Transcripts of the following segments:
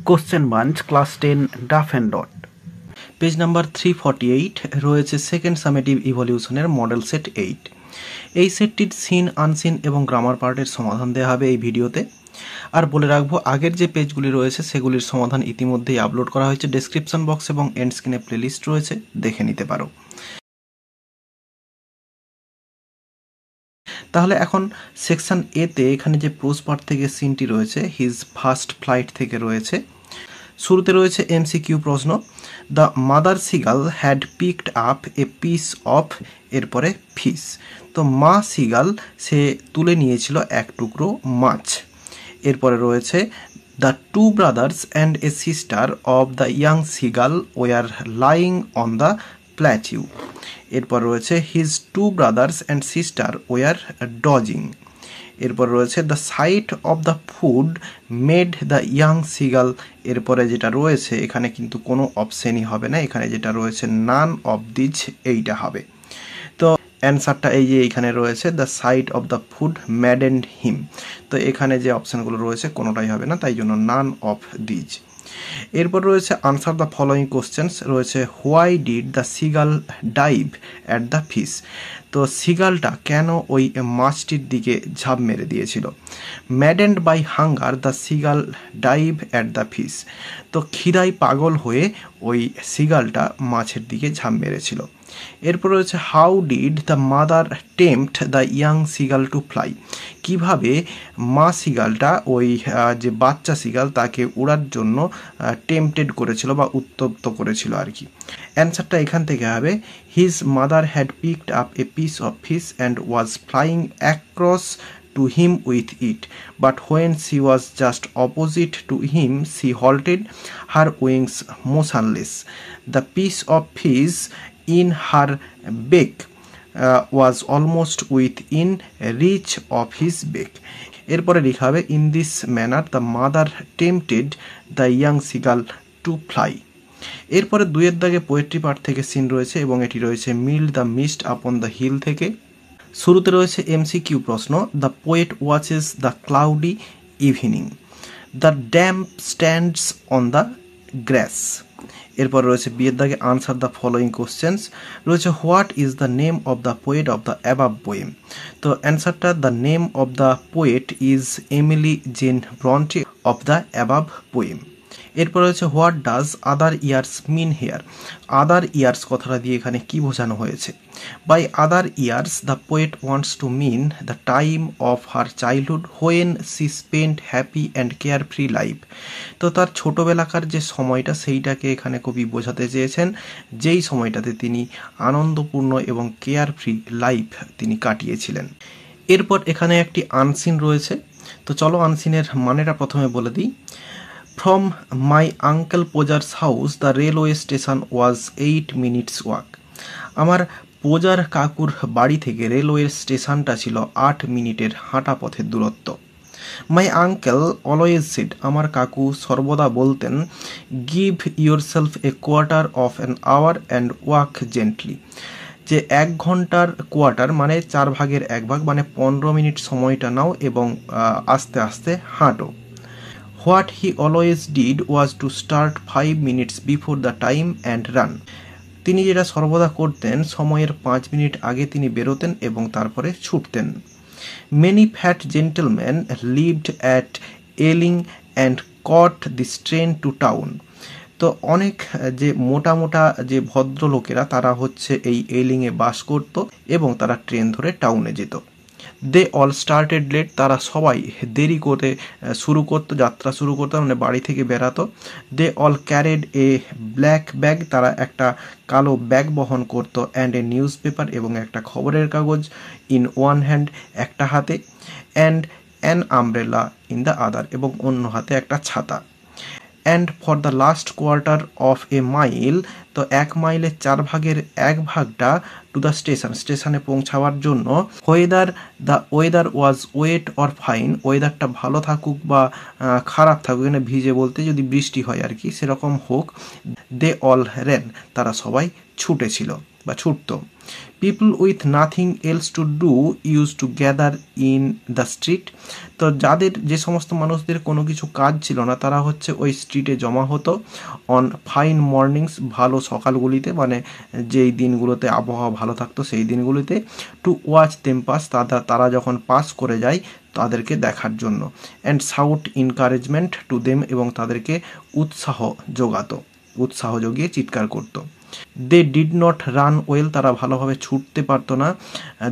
Question bunch class 10 Duff and Dot. Page number 348 রয়েছে second summative ইভলিউশনের model set 8। এই সেটটির সিন, আনসিন এবং গ্রামার পার্টের সমাধান দেওয়া হবে এই ভিডিওতে। আর বলে রাখবো, আগের যে পেজগুলি রয়েছে সেগুলির সমাধান ইতিমধ্যেই আপলোড করা হয়েছে। ডেসক্রিপশন বক্স এবং এন্ড স্ক্রিনে প্লেলিস্ট রয়েছে, দেখে নিতে পারো। তাহলে এখন সেকশন এতে এখানে যে প্রোজ পার্ট থেকে সিনটি রয়েছে, হিজ ফার্স্ট ফ্লাইট থেকে রয়েছে। শুরুতে রয়েছে এমসিকিউ প্রশ্ন, the mother seagull had picked up a piece of, এরপরে ফিশ। তো মা সিগাল সে তুলে নিয়েছিল এক টুকরো মাছ। এরপরে রয়েছে the two brothers and a sister of the young seagull were lying on the plateau. এরপর রয়েছে his two brothers and sister were dodging. এরপর রয়েছে the sight of the food made the young seagull. এরপরে যেটা রয়েছে এখানে কিন্তু কোনো অপশনই হবে না, এখানে যেটা রয়েছে নান অফ দিজ, এইটা হবে। তো অ্যান্সারটা এই যে এইখানে রয়েছে the sight of the food maddened him. তো এখানে যে অপশানগুলো রয়েছে কোনোটাই হবে না, তাই জন্য নান অফ দিজ। এরপর রয়েছে আনসার দ্য ফলোয়িং কোশ্চেন্স, রয়েছে why did the seagull dive at the fish. তো সিগালটা কেন ওই মাছটির দিকে ঝাঁপ মেরে দিয়েছিল। Maddened by hunger the seagull dive at the fish. তো খিদায় পাগল হয়ে ওই সিগালটা মাছের দিকে ঝাঁপ মেরেছিল। এরপর রয়েছে how did the mother tempt the young seagull to fly. কিভাবে মা সিগালটা ওই যে বাচ্চা সিগাল তাকে উড়ার জন্য টেম্পটেড করেছিল বা উত্তপ্ত করেছিল আর কি। অ্যান্সারটা এখান থেকে হবে his mother had picked up a piece of fish and was flying across to him with it, but when she was just opposite to him, she halted, her wings motionless. The piece of fish in her beak was almost within reach of his beak. এরপরে লেখা হবে in this manner the mother tempted the young seagull to fly. এরপরে দুইয়ের দাগে poetry part থেকে scene রয়েছে এবং এটি রয়েছে mild the mist upon the hill থেকে। শুরুতে রয়েছে এমসিকিউ প্রশ্ন, the poet watches the cloudy evening, the damp stands on the grass. এরপর রয়েছে বিয়ের দাগে আনসার দ্য ফলোয়িং কোশ্চেন্স, রয়েছে what is the name of the poet of the above poem. তো অ্যান্সারটা the name of the poet is Emily Jane Brontë of the above poem. এরপর রয়েছে what does other years mean hair. Other years কথাটা দিয়ে এখানে কি বোঝানো হয়েছে। By other years the poet wants to mean the time of her childhood when she spend happy and carefree life. তো তার ছোটোবেলাকার যে সময়টা সেইটাকে এখানে কবি বোঝাতে চেয়েছেন, যেই সময়টাতে তিনি আনন্দপূর্ণ এবং কেয়ার ফ্রি লাইফ তিনি কাটিয়েছিলেন। এরপর এখানে একটি আনসিন রয়েছে, তো চলো আনসিনের মানেটা প্রথমে বলে দিই। From my uncle Pojar's house, the railway station was 8 minutes walk. আমার পোজার কাকুর বাড়ি থেকে রেলওয়ে স্টেশনটা ছিল 8 মিনিটের হাঁটা পথের দূরত্ব। মাই আঙ্কেল অলওয়েজ সেড, আমার কাকু সর্বদা বলতেন, give yourself a quarter of an hour and walk gently. যে 1 ঘন্টার কোয়ার্টার মানে 4 ভাগের 1 ভাগ মানে 15 মিনিট সময়টা নাও এবং আস্তে আস্তে হাঁটো। What he always did was to start 5 minutes before the time and run. তিনি যেটা সর্বদা করতেন, সময়ের 5 মিনিট আগে তিনি বেরোতেন এবং তারপরে ছুটতেন। Many fat gentlemen lived at Ealing and caught this train to town. তো অনেক যে মোটা মোটা যে ভদ্রলোকেরা তারা হচ্ছে এই এলিংয়ে বাস করত এবং তারা ট্রেন ধরে টাউনে যেত। দে অল স্টার্টেড লেট, তারা সবাই দেরি করে যাত্রা শুরু করতো মানে বাড়ি থেকে বেরাতো। They all carried a black bag, তারা একটা কালো ব্যাগ বহন করতো। অ্যান্ড এ নিউজ পেপার, এবং একটা খবরের কাগজ। ইন ওয়ান হ্যান্ড, একটা হাতে। And an umbrella in the other, এবং অন্য হাতে একটা ছাতা। And for the last quarter of A mile, তো 1 মাইলের 4 ভাগের 1 ভাগটা টু দ্য স্টেশনে পৌঁছাবার জন্য। The weather was wet or fine, ওয়েদারটা ভালো থাকুক বা খারাপ থাকুক, এখানে ভিজে বলতে যদি বৃষ্টি হয় আর কি সেরকম হোক। দে অল রেন, তারা সবাই ছুটেছিল। বা ছুটতো। People with nothing else to do use to gather in the street. তো যাদের যে সমস্ত মানুষদের কোনো কিছু কাজ ছিল না তারা হচ্ছে ওই স্ট্রিটে জমা হতো। অন ফাইন মর্নিংস, ভালো সকালগুলিতে, মানে যেই দিনগুলোতে আবহাওয়া ভালো থাকতো সেই দিনগুলিতে। টু ওয়াচ দেম পাস, তারা যখন পাস করে যায় তাদেরকে দেখার জন্য। And shout encouragement to them, এবং তাদেরকে উৎসাহ জগিয়ে চিৎকার করতো। They did not run well, তারা ভালোভাবে ছুটতে পারতো না।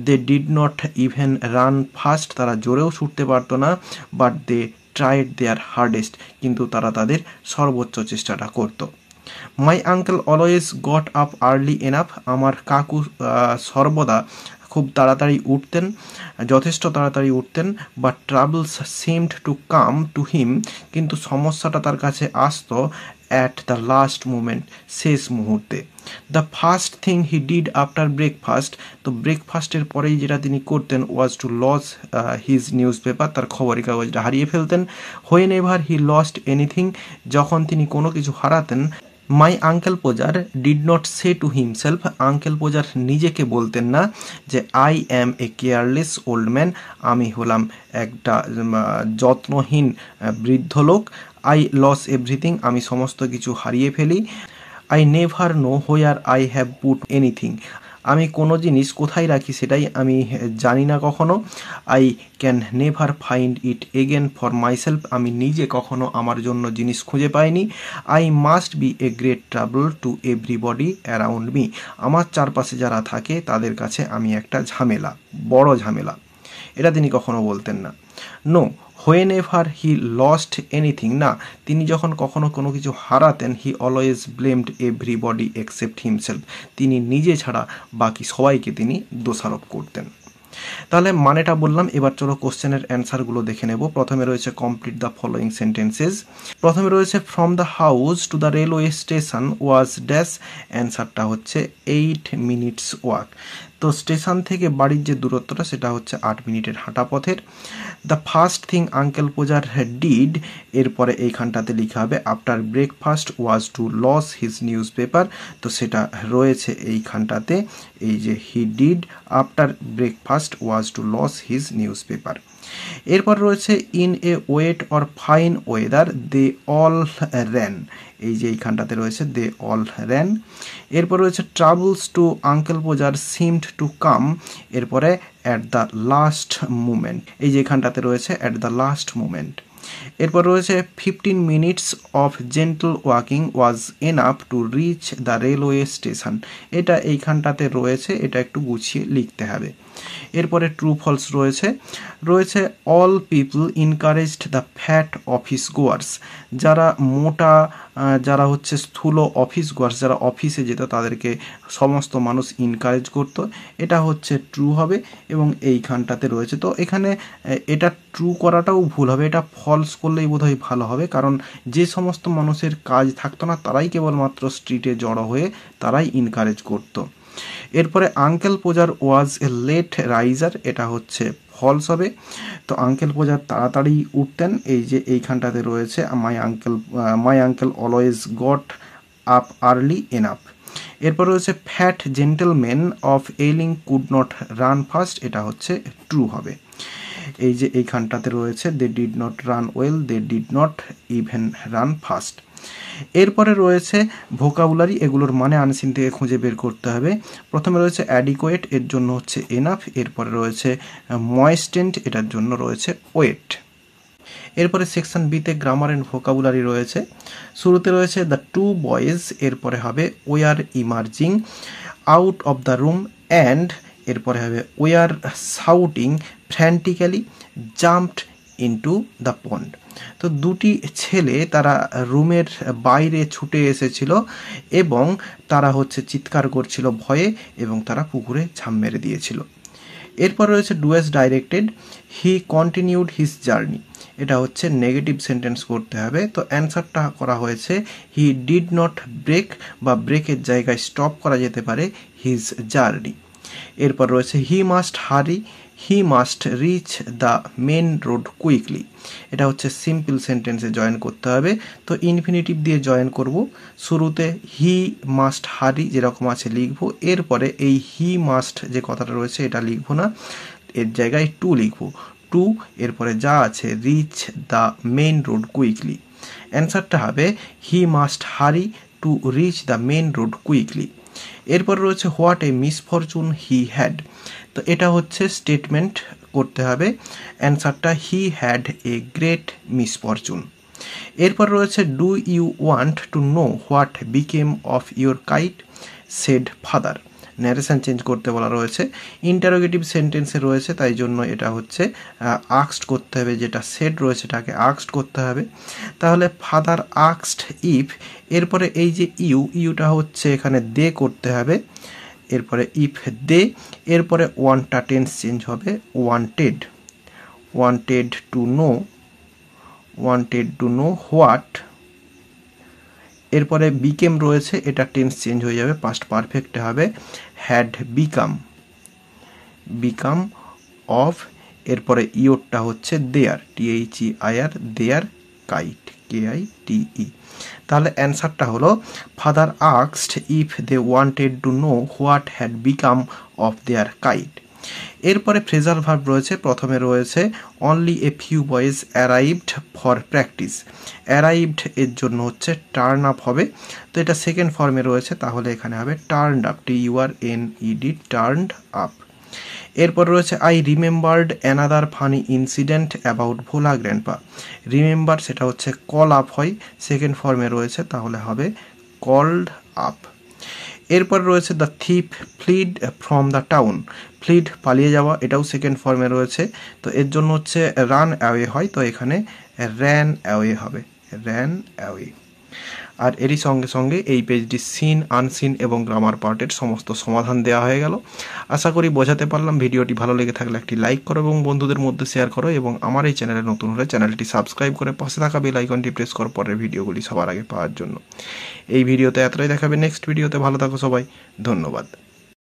They did not even run fast, তারা জোরেও ছুটতে পারতো না। But they tried their hardest, কিন্তু তারা তাদের সর্বোচ্চ চেষ্টাটা করতো। My uncle always got up early enough, আমার কাকু সর্বদা খুব তাড়াতাড়ি উঠতেন, যথেষ্ট তাড়াতাড়ি উঠতেন। But troubles seemed to come to হিম, কিন্তু সমস্যাটা তার কাছে আসতো অ্যাট দ্য লাস্ট মোমেন্ট, শেষ মুহূর্তে। The first thing he did after breakfast, তো ব্রেকফাস্টের পরেই যেটা তিনি করতেন was to lose his newspaper, তার খবরের কাগজটা হারিয়ে ফেলতেন। Whenever he lost anything, যখন তিনি কোনো কিছু হারাতেন। My uncle Podger did not say to himself, uncle Podger নিজেকে বলতেন না যে I am a careless old man, আমি হলাম একটা যত্নহীন বৃদ্ধ লোক। আই লস এভরিথিং, আমি সমস্ত কিছু হারিয়ে ফেলি। I never know where I have put anything, আমি কোনো জিনিস কোথায় রাখি সেটাই আমি জানি না কখনো। I can never find it again for myself, আমি নিজে কখনো আমার জন্য জিনিস খুঁজে পাইনি। I must B a great trouble to everybody around me, আমার চারপাশে যারা থাকে তাদের কাছে আমি একটা ঝামেলা, বড় ঝামেলা, এটা তিনি কখনো বলতেন না। No, whenever he lost anything, না, তিনি যখন কখনো কোনো কিছু হারাতেন he always blamed everybody except himself, তিনি নিজে ছাড়া বাকি সবাইকে তিনি দোষারোপ করতেন। তাহলে মানেটা বললাম, এবার চলো কোশ্চেনের অ্যান্সারগুলো দেখে নেব। প্রথমে রয়েছে কমপ্লিট দ্য ফলোয়িং সেন্টেন্সেস। প্রথমে রয়েছে from the house to the railway station was dash, অ্যান্সারটা হচ্ছে 8 মিনিটস ওয়াক। তো স্টেশন থেকে বাড়ির যে দূরত্বটা সেটা হচ্ছে 8 মিনিটের হাঁটা পথের। The first thing uncle Podger did, এরপরে এইখানটাতে লিখা হবে after breakfast was to lose his newspaper, তো সেটা রয়েছে এইখানটাতে, এই যে he did after breakfast was to lose his newspaper. এরপর রয়েছে in a wet or fine weather they all ran, এই যে এইখানটাতে রয়েছে দে অল র্যান। এরপর রয়েছে travels to uncle Podger seemed to come, এরপরে অ্যাট দ্য লাস্ট মুমেন্ট, এই যে এখানটাতে রয়েছে অ্যাট দ্য লাস্ট মুমেন্ট। এরপর রয়েছে 15 minutes of gentle walking was enough to reach the railway station, এটা এইখানটাতে রয়েছে, এটা একটু গুছিয়ে লিখতে হবে। এরপরে ট্রু ফলস রয়েছে all people encouraged the fat office goers, যারা মোটা, যারা হচ্ছে স্থূল অফিস গোয়ার্স, যারা অফিসে যেত তাদেরকে সমস্ত মানুষ ইনকারেজ করত, এটা হচ্ছে ট্রু হবে। এবং এইখানটাতে রয়েছে, তো এখানে এটা ট্রু করাটাও ভুল হবে, এটা ফলস করলেই বোধহয় ভালো হবে, কারণ যে সমস্ত মানুষের কাজ থাকতো না তারাই কেবলমাত্র স্ট্রিটে জড়ো হয়ে তারাই ইনকারেজ করতো। এরপরে আঙ্কেল পোজার ওয়াজ এ লেট রাইজার, এটা হচ্ছে ফলস হবে। তো আঙ্কেল পোজার তাড়াতাড়ি উঠতেন, এই যে এইখানটাতে রয়েছে my uncle always got up early enough. এরপর রয়েছে fat gentleman of ailing could not run fast, এটা হচ্ছে ট্রু হবে। এই যে এইখানটাতে রয়েছে they did not run well, they did not even run fast. এরপরে রয়েছে ভোকাবুলারি, এগুলোর মানে আনসিন থেকে খুঁজে বের করতে হবে। প্রথমে রয়েছে অ্যাডিকুয়েট, এর জন্য হচ্ছে এনাফ। এরপরে রয়েছে ময়েস্টেন্ট, এটার জন্য রয়েছে ওয়েট। এরপরে সেকশন বিতে গ্রামার অ্যান্ড ভোকাবুলারি রয়েছে। শুরুতে রয়েছে দ্য টু বয়েজ, এরপরে হবে we are emerging out of the room and, এরপরে হবে we are shouting frantically jumped into the pond. তো দুটি ছেলে তারা রুমের বাইরে ছুটে এসেছিল এবং তারা হচ্ছে চিৎকার করছিল ভয়ে এবং তারা পুকুরে ঝাঁপ মেরে দিয়েছিল। এরপর রয়েছে do as directed, he continued his journey, এটা হচ্ছে নেগেটিভ সেন্টেন্স করতে হবে। তো অ্যান্সারটা করা হয়েছে হি ডিড নট ব্রেক, বা ব্রেকের জায়গায় স্টপ করা যেতে পারে হিজ জার্নি। এরপর রয়েছে he must hurry, he must reach the main road quickly. এটা হচ্ছে সিম্পল সেন্টেন্সে জয়েন করতে হবে, তো ইনফিনিটিভ দিয়ে জয়েন করব। শুরুতে হি মাস্ট হারি যেরকম আছে লিখবো, এরপরে এই হি মাস্ট যে কথাটা রয়েছে এটা লিখবো না, এর জায়গায় টু লিখবো। টু এরপরে যা আছে reach the main road quickly. অ্যান্সারটা হবে he must hurry to reach the main road quickly. এরপর রয়েছে what a misfortune he had. তো এটা হচ্ছে স্টেটমেন্ট করতে হবে, অ্যান্সারটা he had a great misfortune. এরপর রয়েছে do you want to know what became of your kite said father. Narration change করতে বলা রয়েছে, ইন্টারোগেটিভ সেন্টেন্সে রয়েছে, তাই জন্য এটা হচ্ছে আক্সড করতে হবে, যেটা সেড রয়েছে এটাকে আক্সড করতে হবে। তাহলে ফাদার আক্সড ইফ, এরপরে এই যে ইউটা হচ্ছে এখানে দে করতে হবে, এরপরে ইফ দে, এরপরে ওয়ানটা টেন্স চেঞ্জ হবে ওয়ান্টেড টু নো হোয়াট, এরপরে বিকেম রয়েছে, এটা টেন্স চেঞ্জ হয়ে যাবে, পাস্ট পারফেক্ট হবে, হ্যাড বিকাম অফ, এরপরে ইয়োরটা হচ্ছে their, THEIR, their kite, KITE। তাহলে অ্যান্সারটা হলো father asked if they wanted to know what had become of their kite. এরপরে ফ্রেজাল ভার্ব রয়েছে, প্রথমে রয়েছে only a few boys arrived for practice. Arrived এর জন্য হচ্ছে টার্ন আপ হবে, তো এটা সেকেন্ড ফর্মে রয়েছে, তাহলে এখানে হবে turned up, TURNED, turned up. এরপর রয়েছে I remembered another funny incident about Bhola grandpa. Remember সেটা হচ্ছে কল আপ হয়, সেকেন্ড ফর্মে রয়েছে, তাহলে হবে কল্ড আপ। এরপর রয়েছে the thief fled from the town. Fled পালিয়ে যাওয়া, এটাও সেকেন্ড ফর্মে রয়েছে, তো এর জন্য হচ্ছে রান অ্যাওয়ে হয়, তো এখানে র্যান অ্যাওয়ে হবে, র্যান অ্যাওয়ে। আর এরই সঙ্গে সঙ্গে এই পেজটি সিন, আনসিন এবং গ্রামার পার্টের সমস্ত সমাধান দেওয়া হয়ে গেল। আশা করি বোঝাতে পারলাম। ভিডিওটি ভালো লেগে থাকলে একটি লাইক করো এবং বন্ধুদের মধ্যে শেয়ার করো, এবং আমার এই চ্যানেলে নতুন হলে চ্যানেলটি সাবস্ক্রাইব করে পাশে থাকা বেল আইকনটি প্রেস করো পরের ভিডিওগুলি সবার আগে পাওয়ার জন্য। এই ভিডিওতে এতটাই, দেখাবে নেক্সট ভিডিওতে। ভালো থাকো সবাই, ধন্যবাদ।